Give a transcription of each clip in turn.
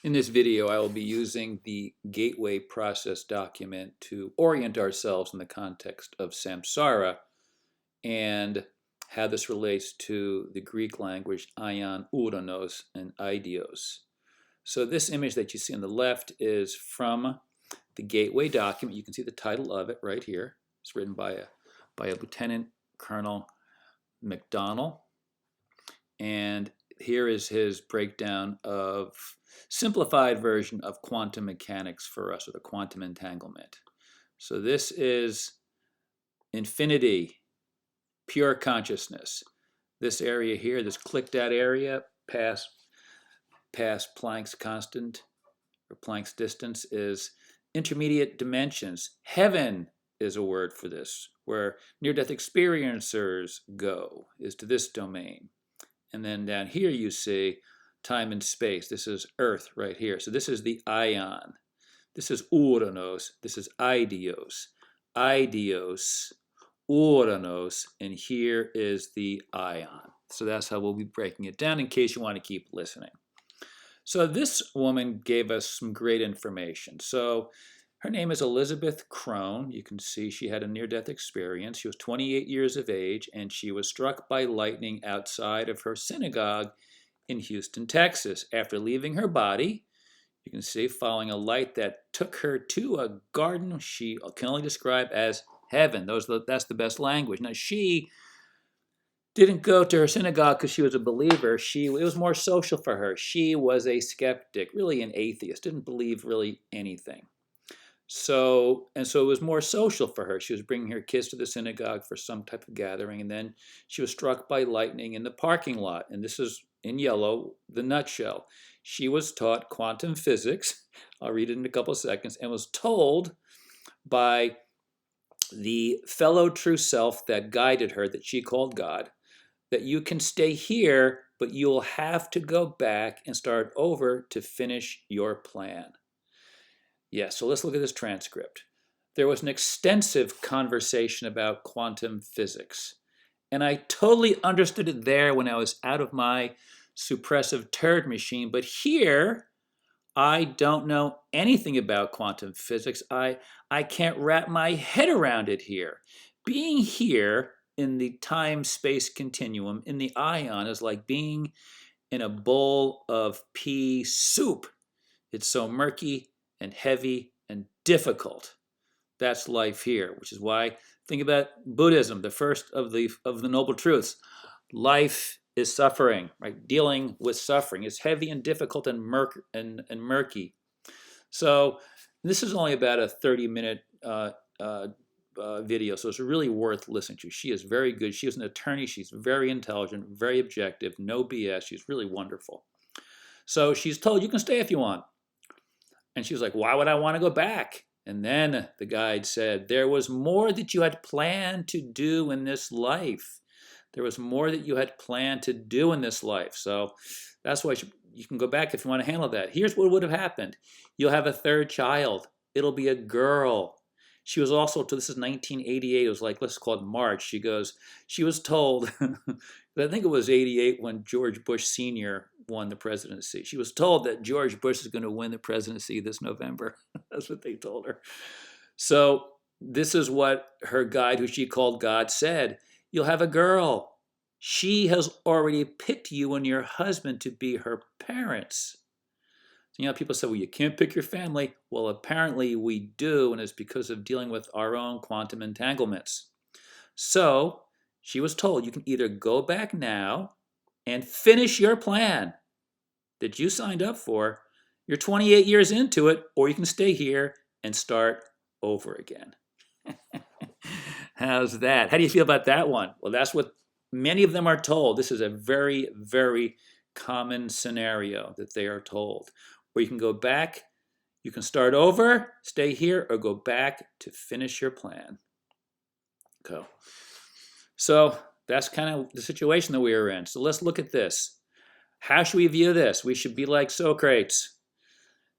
In this video, I will be using the gateway process document to orient ourselves in the context of samsara and how this relates to the Greek language Aion, Ouranos, and Aidios. So this image that you see on the left is from the gateway document. You can see the title of it right here. It's written by a Lieutenant Colonel McDonnell. And here is his breakdown of simplified version of quantum mechanics for us, or the quantum entanglement. So this is infinity, pure consciousness. This area here, this clicked out area past Planck's constant, or Planck's distance, is intermediate dimensions. Heaven is a word for this, where near-death experiencers go, is to this domain. And then down here you see time and space. This is Earth right here. So this is the Aion. This is Ouranos. This is Aidios. Aidios, Ouranos, and here is the Aion. So that's how we'll be breaking it down in case you want to keep listening. So this woman gave us some great information. So her name is Elizabeth Crone. You can see she had a near-death experience. She was 28 years of age, and she was struck by lightning outside of her synagogue in Houston, Texas. After leaving her body, you can see, following a light that took her to a garden she can only describe as heaven. That's the best language. Now, she didn't go to her synagogue because she was a believer. It was more social for her. She was a skeptic, really an atheist, didn't believe really anything. So it was more social for her. She was bringing her kids to the synagogue for some type of gathering, and then she was struck by lightning in the parking lot. And this is, in yellow, the nutshell. She was taught quantum physics, I'll read it in a couple of seconds, and was told by the fellow true self that guided her, that she called God, that you can stay here, but you'll have to go back and start over to finish your plan. Yes, so let's look at this transcript. There was an extensive conversation about quantum physics, and I totally understood it there when I was out of my suppressive turd machine, but here I don't know anything about quantum physics. I can't wrap my head around it here. Being here in the time-space continuum, in the Aion, is like being in a bowl of pea soup. It's so murky and heavy and difficult. That's life here, which is why think about Buddhism, the first of the noble truths. Life is suffering, right? Dealing with suffering is heavy and difficult and murky. So this is only about a 30-minute video, so it's really worth listening to. She is very good. She is an attorney. She's very intelligent, very objective, no BS. She's really wonderful. So she's told, you can stay if you want. And she was like, why would I want to go back? And then the guide said, there was more that you had planned to do in this life. There was more that you had planned to do in this life. So that's why you can go back if you want to handle that. Here's what would have happened. You'll have a third child. It'll be a girl. She was also, this is 1988, it was like, let's call it March. She was told, I think it was 88 when George Bush Sr. won the presidency. She was told that George Bush is going to win the presidency this November. That's what they told her. So this is what her guide, who she called God, said. You'll have a girl. She has already picked you and your husband to be her parents. You know, people say, well, you can't pick your family. Well, apparently we do, and it's because of dealing with our own quantum entanglements. So she was told, you can either go back now and finish your plan that you signed up for. You're 28 years into it, or you can stay here and start over again. How's that? How do you feel about that one? Well, that's what many of them are told. This is a very, very common scenario that they are told. Where you can go back, you can start over, stay here, or go back to finish your plan. Go. So that's kind of the situation that we are in. So let's look at this. How should we view this? We should be like Socrates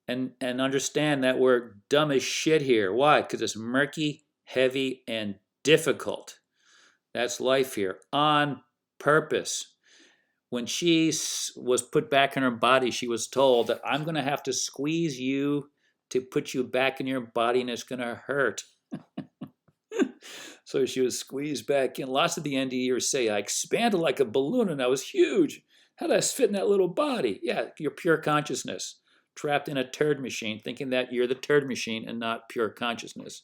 and understand that we're dumb as shit here. Why? Because it's murky, heavy, and difficult. That's life here on purpose. when she was put back in her body, she was told that I'm going to have to squeeze you to put you back in your body, and it's going to hurt. So she was squeezed back in. Lots of the NDEers say, I expanded like a balloon and I was huge. How did I fit in that little body? Yeah, your pure consciousness, trapped in a turd machine, thinking that you're the turd machine and not pure consciousness,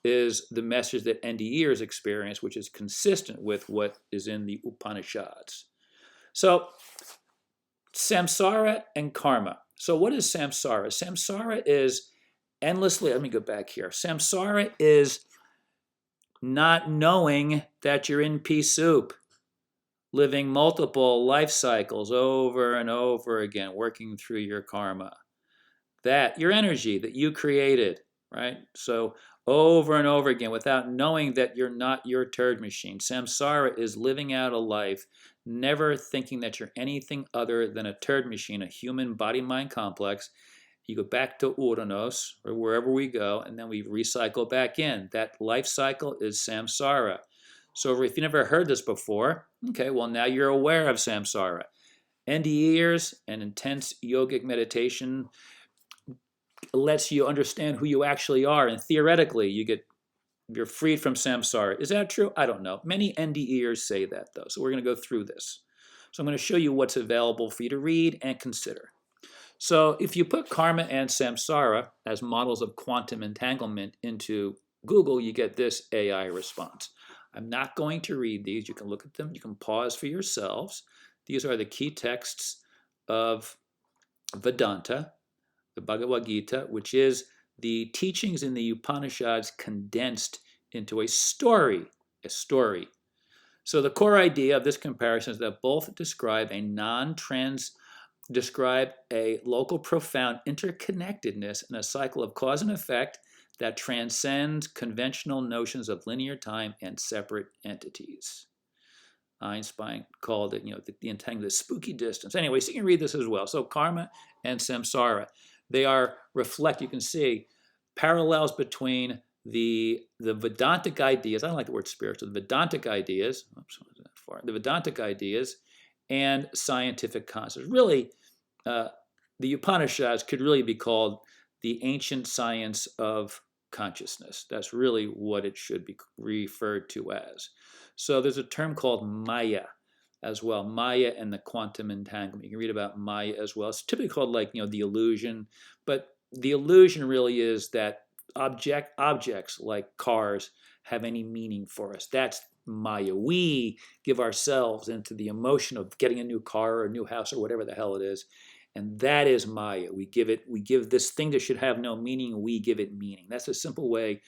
is the message that NDEers experience, which is consistent with what is in the Upanishads. So, samsara and karma. So what is samsara? Samsara is endlessly, let me go back here. Samsara is not knowing that you're in pea soup, living multiple life cycles over and over again, working through your karma. That, your energy that you created, right? So over and over again without knowing that you're not your turd machine. Samsara is living out a life never thinking that you're anything other than a turd machine, a human body-mind complex. You go back to Ouranos, or wherever we go, and then we recycle back in. That life cycle is samsara. So if you never heard this before, okay, well now you're aware of samsara. NDEers and intense yogic meditation lets you understand who you actually are, and theoretically you're freed from samsara. Is that true? I don't know. Many NDEers say that though, so we're going to go through this. So I'm going to show you what's available for you to read and consider. So if you put karma and samsara as models of quantum entanglement into Google, you get this AI response. I'm not going to read these. You can look at them. You can pause for yourselves. These are the key texts of Vedanta, the Bhagavad Gita, which is the teachings in the Upanishads condensed into a story. So the core idea of this comparison is that both describe a local profound interconnectedness in a cycle of cause and effect that transcends conventional notions of linear time and separate entities. Einstein called it, the entanglement, the spooky distance. Anyway, so you can read this as well. So karma and samsara, they are reflect. You can see parallels between the Vedantic ideas. I don't like the word spiritual. The Vedantic ideas. The Vedantic ideas and scientific concepts. Really, the Upanishads could really be called the ancient science of consciousness. That's really what it should be referred to as. So there's a term called Maya as well. Maya and the quantum entanglement. You can read about Maya as well. It's typically called the illusion, but the illusion really is that objects like cars have any meaning for us. That's Maya. We give ourselves into the emotion of getting a new car or a new house or whatever the hell it is. And that is Maya. We give this thing that should have no meaning, we give it meaning. That's a simple way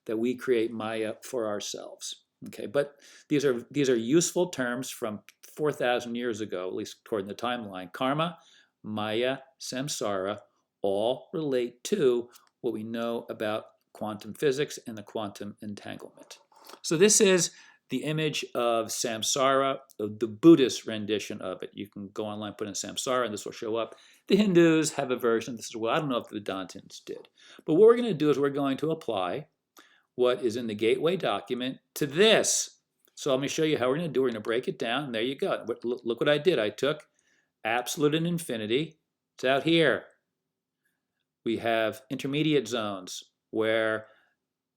that we create Maya for ourselves. Okay, but these are useful terms from 4,000 years ago, at least according to the timeline. Karma, Maya, samsara all relate to what we know about quantum physics and the quantum entanglement. So this is the image of samsara, of the Buddhist rendition of it. You can go online, put in samsara, and this will show up. The Hindus have a version. This is I don't know if the Vedantins did. But what we're going to do is we're going to apply what is in the gateway document to this. So let me show you how we're going to do it. We're going to break it down, and there you go. Look what I did. I took absolute and infinity. It's out here. We have intermediate zones where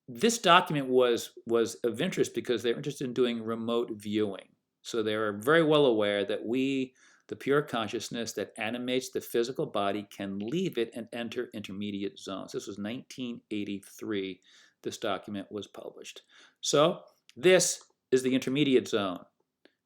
this document was of interest because they're interested in doing remote viewing. So they are very well aware that we, the pure consciousness that animates the physical body, can leave it and enter intermediate zones. This was 1983. This document was published. So this is the intermediate zone.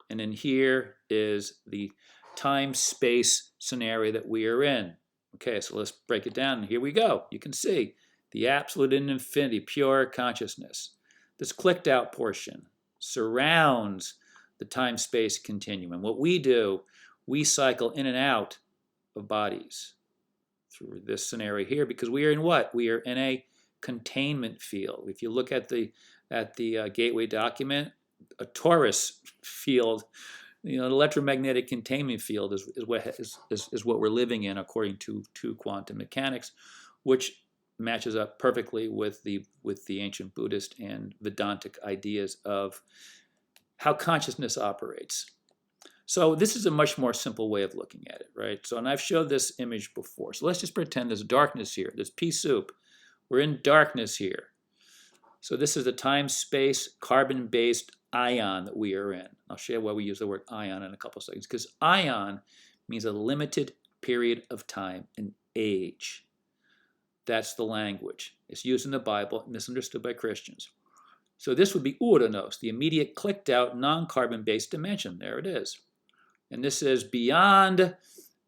And then here is the time-space scenario that we are in. Okay, so let's break it down. Here we go. You can see the absolute and infinity, pure consciousness. This clicked out portion surrounds the time-space continuum. What we do, we cycle in and out of bodies through this scenario here because we are in what? We are in a containment field. If you look at the gateway document, a torus field, an electromagnetic containment field is what we're living in according to quantum mechanics, which matches up perfectly with the ancient Buddhist and Vedantic ideas of how consciousness operates. So this is a much more simple way of looking at it, right? So, and I've showed this image before. So let's just pretend there's darkness here. There's pea soup. We're in darkness here. So this is a time-space, carbon-based ion that we are in. I'll show you why we use the word ion in a couple of seconds. Because ion means a limited period of time, an age. That's the language. It's used in the Bible, misunderstood by Christians. So this would be Ouranos, the immediate clicked-out, non-carbon-based dimension. There it is. And this is beyond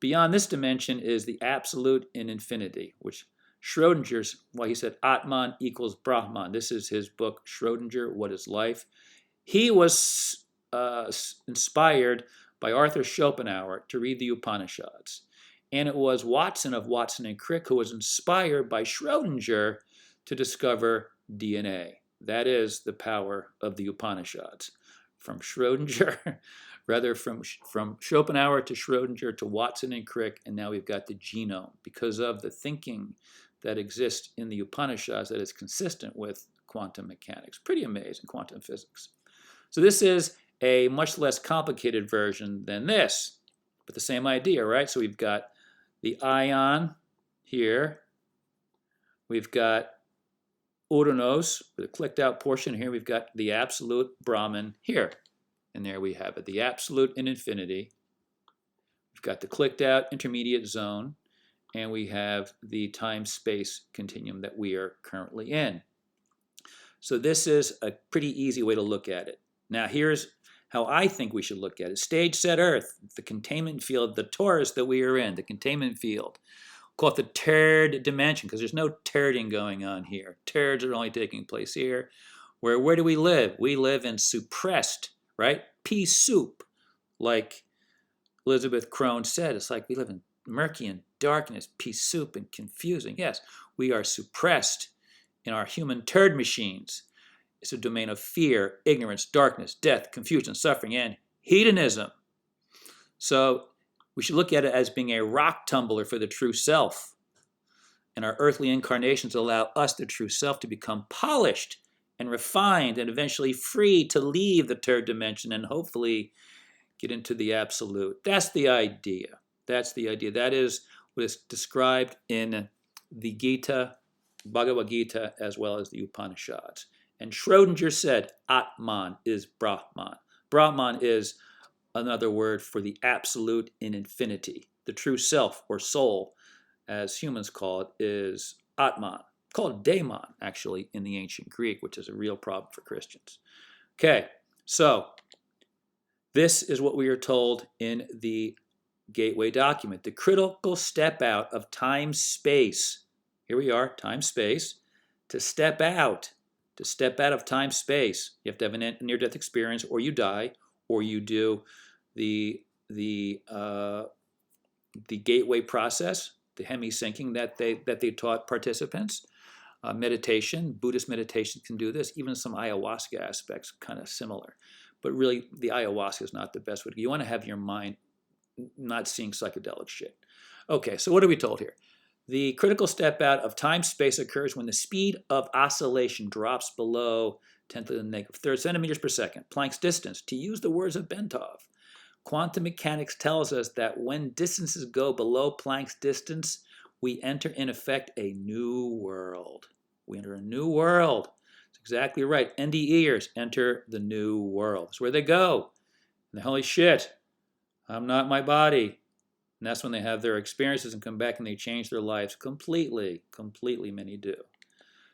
this dimension is the absolute in infinity, which Schrodinger's, why he said Atman equals Brahman. This is his book, Schrodinger, What is Life? He was inspired by Arthur Schopenhauer to read the Upanishads. And it was Watson of Watson and Crick who was inspired by Schrodinger to discover DNA. That is the power of the Upanishads. From Schrodinger, rather from Schopenhauer to Schrodinger to Watson and Crick, and now we've got the genome because of the thinking that exists in the Upanishads that is consistent with quantum mechanics. Pretty amazing, quantum physics. So this is a much less complicated version than this, but the same idea, right? So we've got the ion here. We've got Ouranos, the clicked out portion here. We've got the absolute Brahman here. And there we have it, the absolute in infinity. We've got the clicked out intermediate zone. And we have the time-space continuum that we are currently in. So this is a pretty easy way to look at it. Now here's how I think we should look at it. Stage set Earth, the containment field, the torus that we are in, the containment field. We'll call it the third dimension because there's no turding going on here. Turds are only taking place here. Where do we live? We live in suppressed, right? Pea soup, like Elizabeth Crone said. It's like we live in murky and darkness, pea soup, and confusing. Yes, we are suppressed in our human turd machines. It's a domain of fear, ignorance, darkness, death, confusion, suffering, and hedonism. So we should look at it as being a rock tumbler for the true self. And our earthly incarnations allow us, the true self, to become polished and refined and eventually free to leave the third dimension and hopefully get into the absolute. That's the idea. That's the idea. That is what is described in the Gita, Bhagavad Gita, as well as the Upanishads. And Schrodinger said Atman is Brahman. Brahman is another word for the absolute in infinity. The true self or soul, as humans call it, is Atman. Called daemon, actually, in the ancient Greek, which is a real problem for Christians. Okay, so this is what we are told in the Gateway document. The critical step out of time-space. Here we are, time-space. To step out of time-space, you have to have a near-death experience, or you die, or you do the gateway process, the hemi-syncing that they taught participants. Meditation, Buddhist meditation can do this. Even some ayahuasca aspects kind of similar. But really, the ayahuasca is not the best way. You want to have your mind not seeing psychedelic shit. Okay, so what are we told here? The critical step out of time-space occurs when the speed of oscillation drops below 10 to the negative third centimeters per second, Planck's distance. To use the words of Bentov, quantum mechanics tells us that when distances go below Planck's distance, we enter, in effect, a new world. We enter a new world. That's exactly right. NDEers enter the new world. That's where they go. And the holy shit, I'm not my body. And that's when they have their experiences and come back and they change their lives completely. Completely, many do.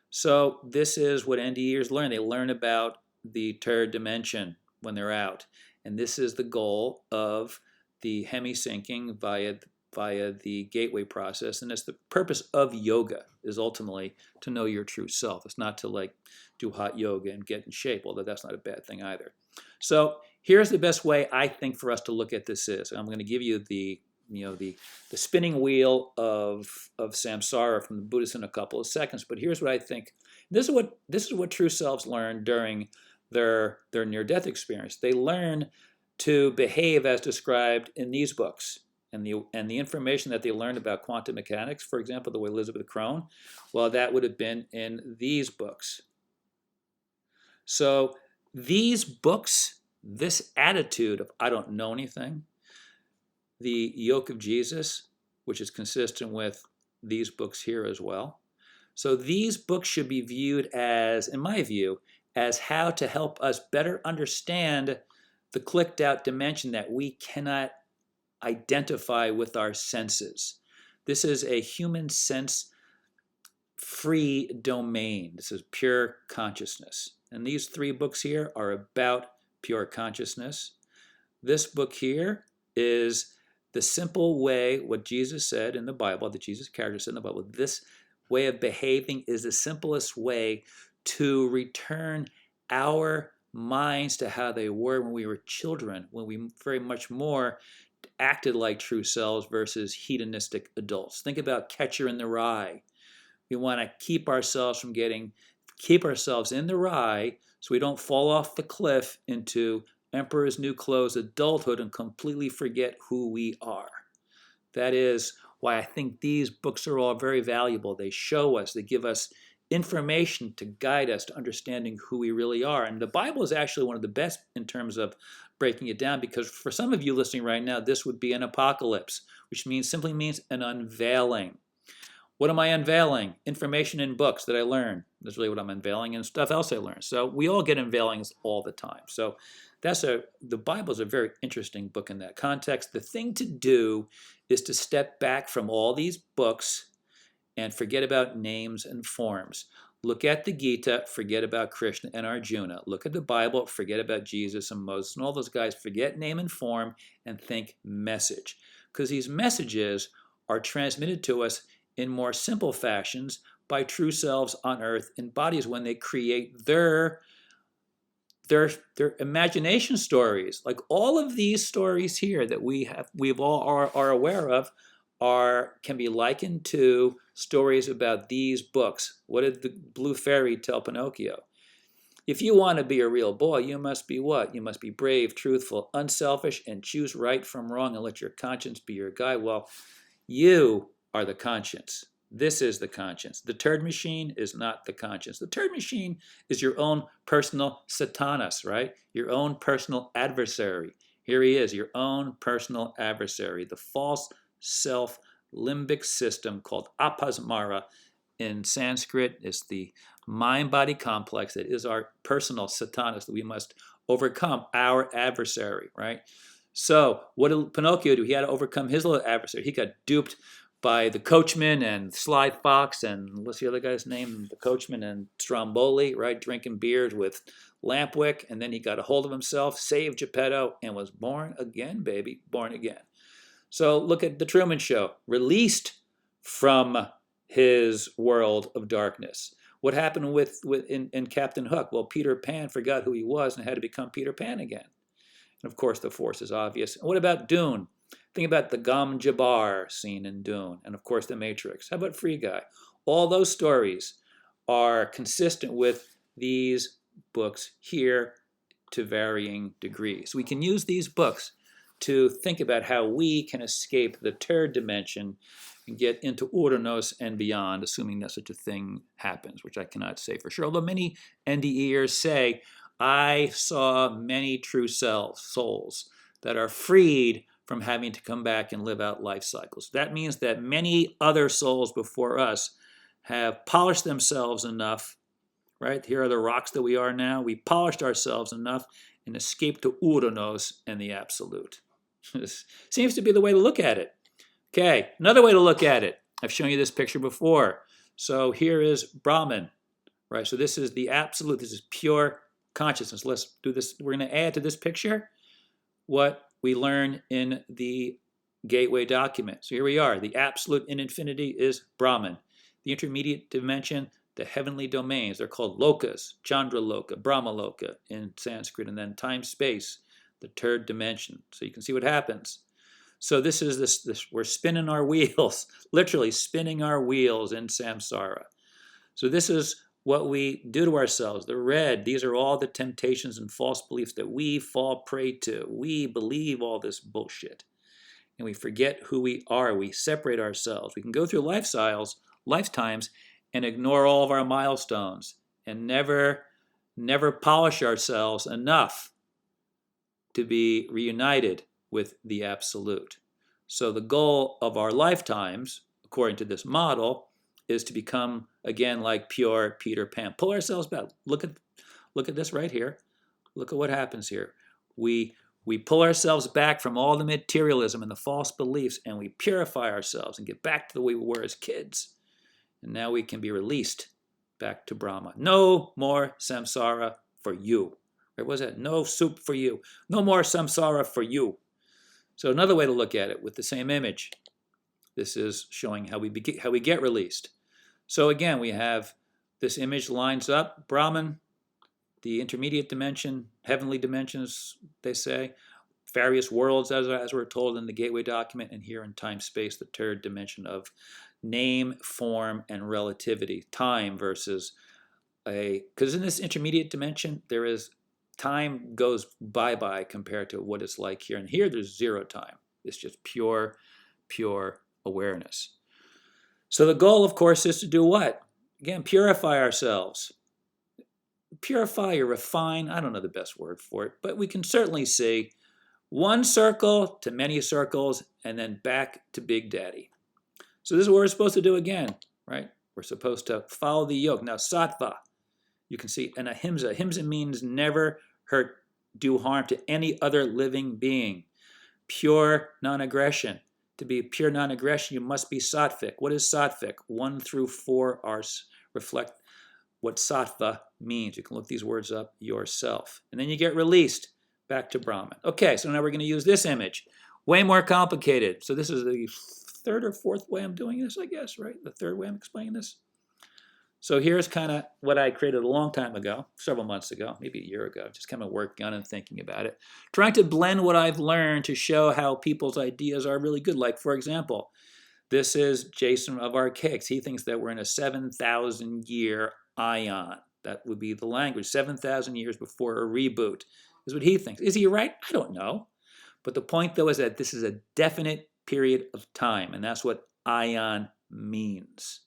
So this is what NDEers learn. They learn about the third dimension when they're out. And this is the goal of the hemi-syncing via the gateway process. And it's the purpose of yoga is ultimately to know your true self. It's not to like do hot yoga and get in shape, although that's not a bad thing either. So here's the best way I think for us to look at this is. I'm going to give you the spinning wheel of samsara from the Buddhists in a couple of seconds. But here's what I think. This is what true selves learn during their near-death experience. They learn to behave as described in these books. And the information that they learned about quantum mechanics, for example, the way Elizabeth Crone, well, that would have been in these books. So these books, this attitude of I don't know anything, the yoke of Jesus, which is consistent with these books here as well. So these books should be viewed as, in my view, as how to help us better understand the clicked out dimension that we cannot identify with our senses. This is a human sense free domain. This is pure consciousness. And these three books here are about pure consciousness. This book here is the simple way, what Jesus said in the Bible, the Jesus character said in the Bible. This way of behaving is the simplest way to return our minds to how they were when we were children, when we very much more acted like true selves versus hedonistic adults. Think about Catcher in the Rye. We want to keep ourselves in the rye so we don't fall off the cliff into Emperor's New Clothes adulthood and completely forget who we are. That is why I think these books are all very valuable. They show us, they give us information to guide us to understanding who we really are. And the Bible is actually one of the best in terms of breaking it down, because for some of you listening right now, this would be an apocalypse, which simply means an unveiling. What am I unveiling? Information in books that I learn. That's really what I'm unveiling, and stuff else I learn. So we all get unveilings all the time. So the Bible is a very interesting book in that context. The thing to do is to step back from all these books and forget about names and forms. Look at the Gita, forget about Krishna and Arjuna. Look at the Bible, forget about Jesus and Moses and all those guys. Forget name and form and think message. Because these messages are transmitted to us in more simple fashions by true selves on earth in bodies when they create their imagination stories. Like all of these stories here that we've all are aware of can be likened to stories about these books. What did the blue fairy tell Pinocchio? If you want to be a real boy, you must be what? You must be brave, truthful, unselfish, and choose right from wrong and let your conscience be your guide. Well, you are the conscience. This is the conscience. The turd machine is not the conscience. The turd machine is your own personal Satanas, right? Your own personal adversary. Here he is, your own personal adversary. The false self limbic system called apasmara in Sanskrit is the mind-body complex that is our personal Satanas that we must overcome, our adversary, right? So what did Pinocchio do? He had to overcome his little adversary. He got duped by the coachman and Sly Fox and what's the other guy's name? The coachman and Stromboli, right? Drinking beers with Lampwick. And then he got a hold of himself, saved Geppetto, and was born again, baby, born again. So look at the Truman Show, released from his world of darkness. What happened in Captain Hook? Well, Peter Pan forgot who he was and had to become Peter Pan again. And of course, the force is obvious. And what about Dune? Think about the Gom Jabbar scene in Dune, and of course the Matrix. How about Free Guy? All those stories are consistent with these books here to varying degrees. We can use these books to think about how we can escape the third dimension and get into Ouranos and beyond, assuming that such a thing happens, which I cannot say for sure. Although many NDEers say, I saw many true souls that are freed from having to come back and live out life cycles. That means that many other souls before us have polished themselves enough, right? Here are the rocks that we are now. We polished ourselves enough and escaped to Ouranos and the absolute. This seems to be the way to look at it. Okay, another way to look at it. I've shown you this picture before. So here is Brahman, right? So this is the absolute. This is pure consciousness. Let's do this. We're going to add to this picture what we learn in the gateway document. So here we are. The absolute in infinity is Brahman. The intermediate dimension, the heavenly domains, they're called lokas, Chandra Loka, Brahma Loka in Sanskrit, and then time space, the third dimension. So you can see what happens. So this is this we're spinning our wheels, literally spinning our wheels in samsara. So this is what we do to ourselves. The red, these are all the temptations and false beliefs that we fall prey to. We believe all this bullshit. And we forget who we are. We separate ourselves. We can go through lifetimes, and ignore all of our milestones and never polish ourselves enough to be reunited with the Absolute. So the goal of our lifetimes, according to this model, is to become, again, like pure Peter Pan. Pull ourselves back. Look at this right here. Look at what happens here. We pull ourselves back from all the materialism and the false beliefs, and we purify ourselves and get back to the way we were as kids. And now we can be released back to Brahma. No more samsara for you. What was that? No soup for you. No more samsara for you. So another way to look at it with the same image. This is showing how we get released. So again, we have this image lines up. Brahman, the intermediate dimension, heavenly dimensions, they say. Various worlds, as we're told in the Gateway document, and here in time-space, the third dimension of name, form, and relativity. Time versus because in this intermediate dimension, there is time goes bye-bye compared to what it's like here. And here there's zero time. It's just pure awareness. So the goal, of course, is to do what? Again, purify ourselves. Purify or refine, I don't know the best word for it, but we can certainly see one circle to many circles and then back to Big Daddy. So this is what we're supposed to do again, right? We're supposed to follow the yoke. Now, sattva, you can see, and ahimsa. Ahimsa means never hurt, do harm to any other living being. Pure non-aggression. To be pure non-aggression, you must be sattvic. What is sattvic? 1 through 4 reflect what sattva means. You can look these words up yourself. And then you get released back to Brahman. Okay, so now we're going to use this image. Way more complicated. So this is the third or fourth way I'm doing this, I guess, right? The third way I'm explaining this. So here's kind of what I created a long time ago, several months ago, maybe a year ago, just kind of working on it and thinking about it. Trying to blend what I've learned to show how people's ideas are really good. Like, for example, this is Jason of Archaics. He thinks that we're in a 7,000-year Aion. That would be the language. 7,000 years before a reboot is what he thinks. Is he right? I don't know. But the point, though, is that this is a definite period of time, and that's what Aion means.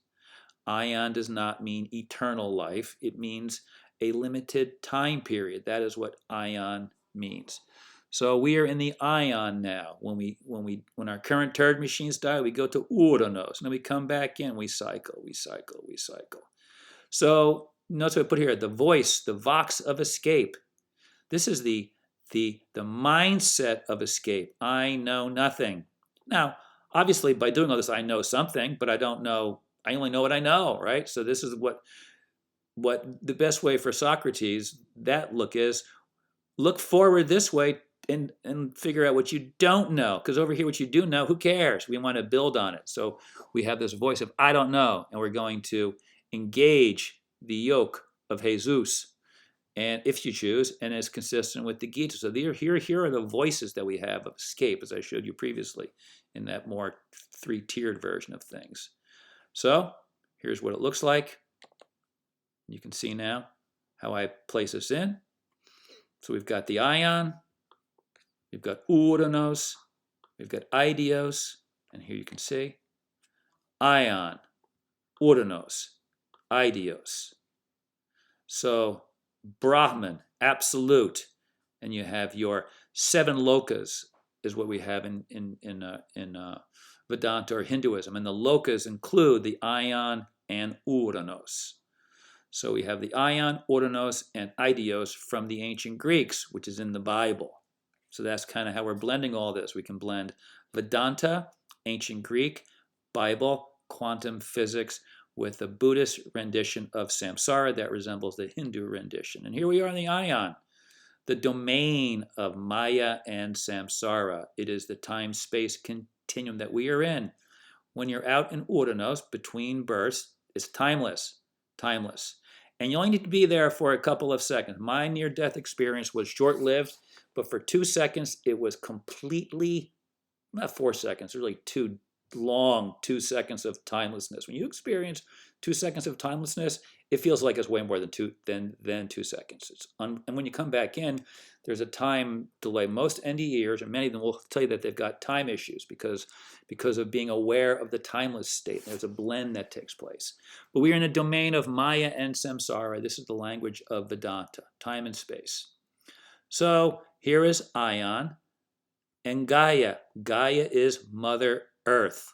Aion does not mean eternal life. It means a limited time period. That is what Aion means. So we are in the Aion now. When our current turd machines die, we go to Ouranos, and then we come back in. We cycle. So notice what I put here: the voice, the vox of escape. This is the mindset of escape. I know nothing. Now, obviously, by doing all this, I know something, but I don't know. I only know what I know, right? So this is what the best way for Socrates, that look is, look forward this way and figure out what you don't know. Because over here, what you do know, who cares? We want to build on it. So we have this voice of, I don't know, and we're going to engage the yoke of Jesus, and if you choose, and it's consistent with the Gita. So here are the voices that we have of escape, as I showed you previously in that more three-tiered version of things. So here's what it looks like. You can see now how I place this in. So we've got the Aion, we've got Ouranos, we've got Aidios, and here you can see Aion, Ouranos, Aidios. So Brahman, absolute, and you have your 7 lokas is what we have in Vedanta or Hinduism, and the lokas include the Aion and Ouranos. So we have the Aion, Ouranos, and Aidios from the ancient Greeks, which is in the Bible. So that's kind of how we're blending all this. We can blend Vedanta, ancient Greek, Bible, quantum physics, with a Buddhist rendition of samsara that resembles the Hindu rendition. And here we are in the Aion, the domain of Maya and samsara. It is the time-space continuum that we are in. When you're out in Ouranos, between births, it's timeless. And you only need to be there for a couple of seconds. My near-death experience was short-lived, but for 2 seconds, it was completely, not 4 seconds, really 2 long 2 seconds of timelessness. When you experience 2 seconds of timelessness, it feels like it's way more than 2 seconds. And when you come back in, there's a time delay. Most NDEers, or many of them, will tell you that they've got time issues because of being aware of the timeless state. There's a blend that takes place. But we are in a domain of Maya and samsara. This is the language of Vedanta, time and space. So Here is Aion and Gaia. Gaia is Mother Earth.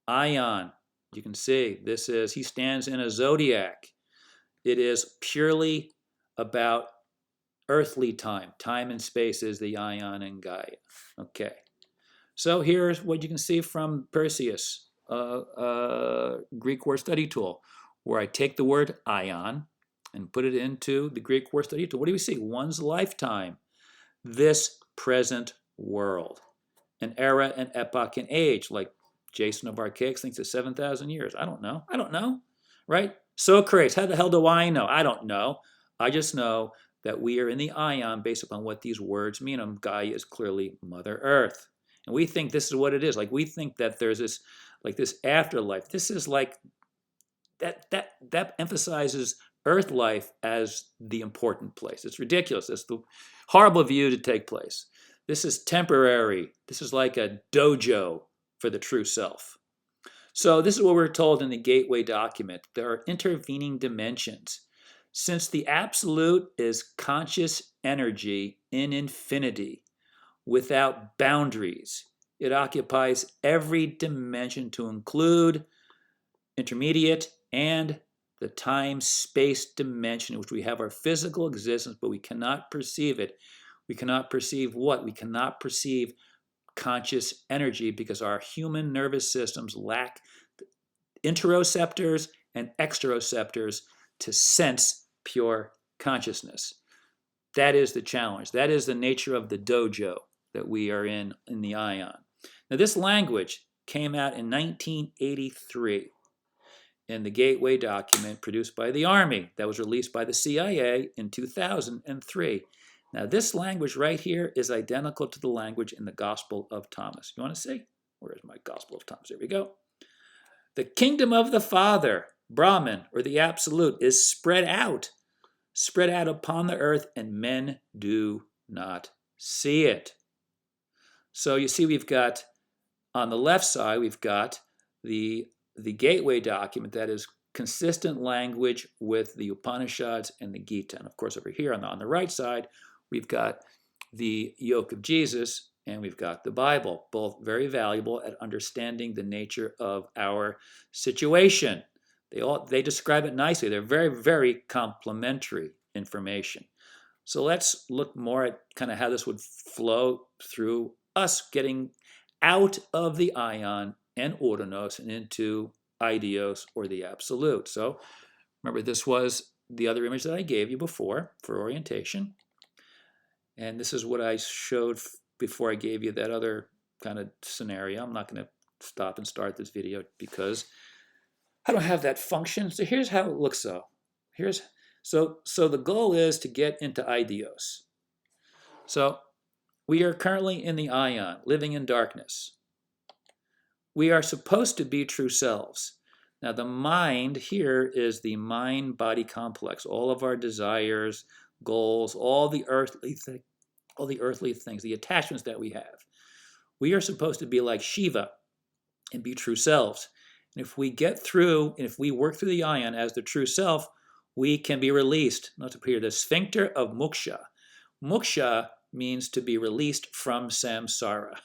Aion, you can see, he stands in a zodiac. It is purely about earthly time. Time and space is the Aion and Gaia. Okay. So here's what you can see from Perseus, Greek word study tool, where I take the word Aion and put it into the Greek word study tool. What do we see? One's lifetime, this present world, an era, an epoch, an age, like Jason of Archaics thinks it's 7,000 years. I don't know, right? Socrates, how the hell do I know? I don't know. I just know that we are in the Aion based upon what these words mean. Gaia is clearly Mother Earth. And we think this is what it is. Like, we think that there's this afterlife. This is like that emphasizes Earth life as the important place. It's ridiculous. It's the horrible view to take place. This is temporary. This is like a dojo for the true self. So this is what we're told in the Gateway document. There are intervening dimensions. Since the absolute is conscious energy in infinity, without boundaries, it occupies every dimension to include intermediate and the time-space dimension in which we have our physical existence, but we cannot perceive it. We cannot perceive what? We cannot perceive conscious energy because our human nervous systems lack interoceptors and exteroceptors to sense pure consciousness. That is the challenge. That is the nature of the dojo that we are in the Aion. Now, this language came out in 1983 in the Gateway document produced by the Army that was released by the CIA in 2003. Now, this language right here is identical to the language in the Gospel of Thomas. You want to see? Where is my Gospel of Thomas? Here we go. The kingdom of the Father, Brahman, or the Absolute, is spread out upon the earth, and men do not see it. So you see, we've got, on the left side, we've got the Gateway document that is consistent language with the Upanishads and the Gita. And of course, over here on the right side, we've got the Yoke of Jesus and we've got the Bible, both very valuable at understanding the nature of our situation. They describe it nicely. They're very, very complementary information. So let's look more at kind of how this would flow through us getting out of the Aion and Ouranos and into Aidios, or the Absolute. So remember, this was the other image that I gave you before for orientation. And this is what I showed before I gave you that other kind of scenario. I'm not going to stop and start this video because I don't have that function. So here's how it looks though. So the goal is to get into Aidios. So we are currently in the Aion, living in darkness. We are supposed to be true selves. Now the mind here is the mind-body complex. All of our desires, goals, all the earthly things, the attachments that we have. We are supposed to be like Shiva and be true selves. And if we get through, and if we work through the Aion as the true self, we can be released. Notice up here, the sphincter of moksha. Moksha means to be released from samsara.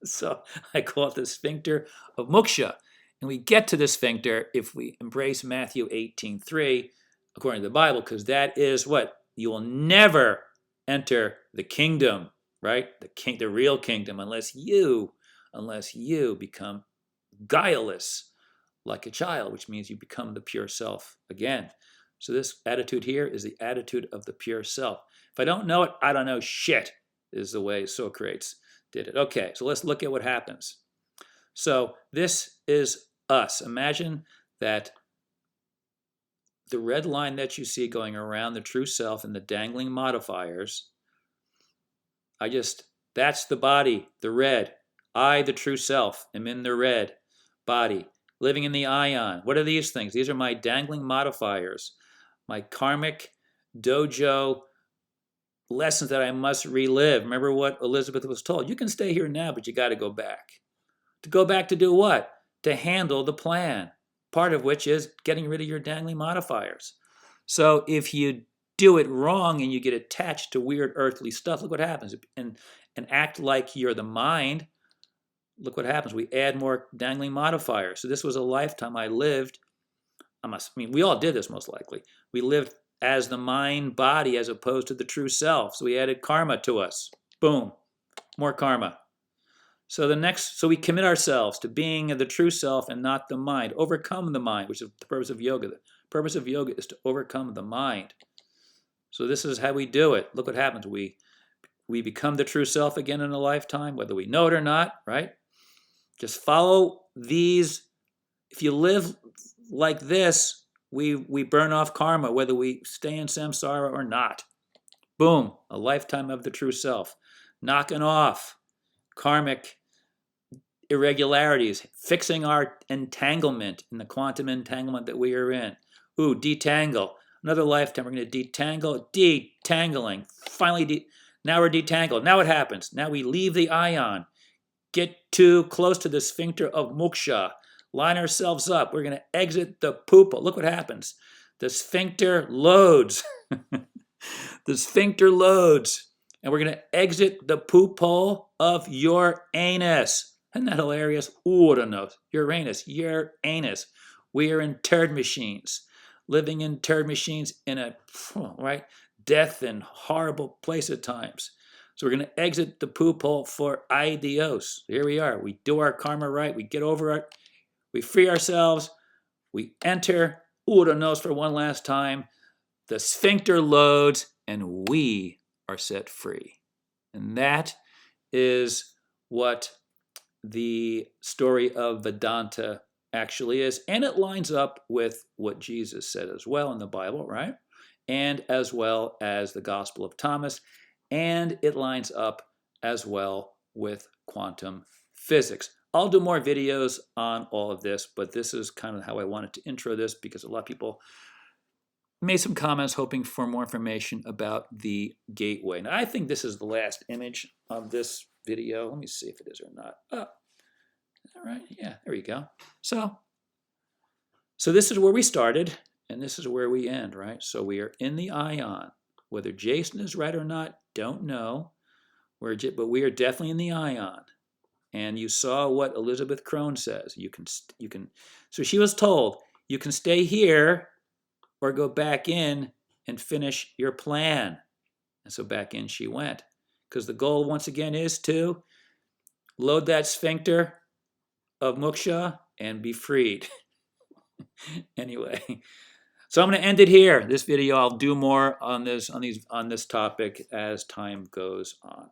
So I call it the sphincter of moksha. And we get to the sphincter if we embrace Matthew 18:3, according to the Bible, because that is what? You will never enter the kingdom, right? The real kingdom, unless you become guileless like a child, which means you become the pure self again. So this attitude here is the attitude of the pure self. If I don't know it, I don't know shit, is the way Socrates did it. Okay, so let's look at what happens. So this is us. Imagine that the red line that you see going around the true self and the dangling modifiers, that's the body, the red. I, the true self, am in the red body, living in the Aion. What are these things? These are my dangling modifiers, my karmic dojo lessons that I must relive. Remember what Elizabeth was told. You can stay here now, but you got to go back. To go back to do what? To handle the plan, part of which is getting rid of your dangling modifiers. So if you do it wrong and you get attached to weird earthly stuff, look what happens. And act like you're the mind, look what happens. We add more dangling modifiers. So this was a lifetime I lived. We all did this most likely. We lived as the mind body as opposed to the true self. So we added karma to us. Boom, more karma. So we commit ourselves to being the true self and not the mind. Overcome the mind, which is the purpose of yoga. The purpose of yoga is to overcome the mind. So this is how we do it. Look what happens. We become the true self again in a lifetime, whether we know it or not, right? Just follow these. If you live like this, we burn off karma, whether we stay in samsara or not. Boom, a lifetime of the true self. Knocking off karmic irregularities, fixing our entanglement in the quantum entanglement that we are in. Ooh, detangle. Another lifetime, we're going to detangle, detangling. Finally, now we're detangled. Now what happens? Now we leave the Aion, get too close to the sphincter of moksha, line ourselves up. We're going to exit the pupa. Look what happens. The sphincter loads. The sphincter loads. And we're going to exit the poop hole of your anus. Isn't that hilarious? Ouranos, Uranus, your anus. We are in turd machines, living in turd machines in a, right, death and horrible place at times. So we're going to exit the poop hole for Aidios. Here we are. We do our karma right. We get over it. We free ourselves. We enter Ouranos for one last time. The sphincter loads, and we are set free. And that is what the story of Vedanta actually is. And it lines up with what Jesus said as well in the Bible, right? And as well as the Gospel of Thomas. And it lines up as well with quantum physics. I'll do more videos on all of this, but this is kind of how I wanted to intro this because a lot of people made some comments hoping for more information about the gateway. Now, I think this is the last image of this video. Let me see if it is or not. Oh, all right. Yeah, there we go. So this is where we started, and this is where we end, right? So we are in the Aion. Whether Jason is right or not, don't know. But we are definitely in the Aion. And you saw what Elizabeth Crone says. You can. So she was told, you can stay here or go back in and finish your plan. And so back in she went. Because the goal, once again, is to load that sphincter of moksha and be freed. Anyway, so I'm going to end it here. This video, I'll do more on this topic as time goes on.